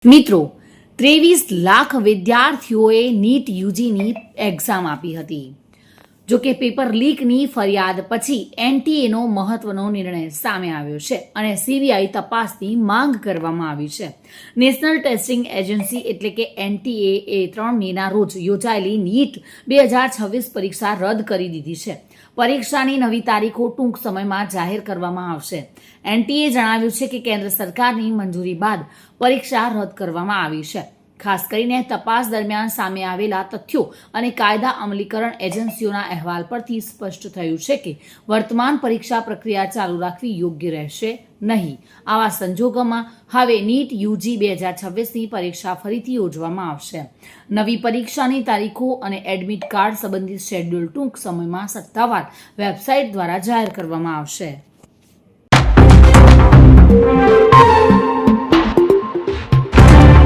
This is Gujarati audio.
મિત્રો 23 લાખ વિદ્યાર્થીઓએ નીટ યુજીની એક્ઝામ આપી હતી. જો કે પેપર લીકની ફરિયાદ પછી એનટીએનો મહત્વનો નિર્ણય સામે આવ્યો છે અને સીબીઆઈ તપાસની માંગ કરવામાં આવી છે. નેશનલ ટેસ્ટિંગ એજન્સી એટલે કે એનટીએ એ 3 મેના રોજ યોજાયેલી નીટ 2026 પરીક્ષા રદ કરી દીધી છે. પરીક્ષાની નવી તારીખો ટૂંક સમયમાં જાહેર કરવામાં આવશે. એનટીએ જણાવ્યું છે કે કેન્દ્ર સરકારની મંજૂરી બાદ પરીક્ષા રદ કરવામાં આવી છે. ખાસ કરીને તપાસ દરમિયાન સામે આવેલા તથ્યો અને કાયદા અમલીકરણ એજન્સીઓના અહેવાલ પરથી સ્પષ્ટ થયું છે કે વર્તમાન પરીક્ષા પ્રક્રિયા ચાલુ રાખવી યોગ્ય રહેશે નહીં. આવા સંજોગોમાં હવે નીટ યુજી 2026ની પરીક્ષા ફરીથી યોજવામાં આવશે. નવી પરીક્ષાની તારીખો અને એડમિટ કાર્ડ સંબંધિત શેડ્યુલ ટૂંક સમયમાં સત્તાવાર વેબસાઇટ દ્વારા જાહેર કરવામાં આવશે.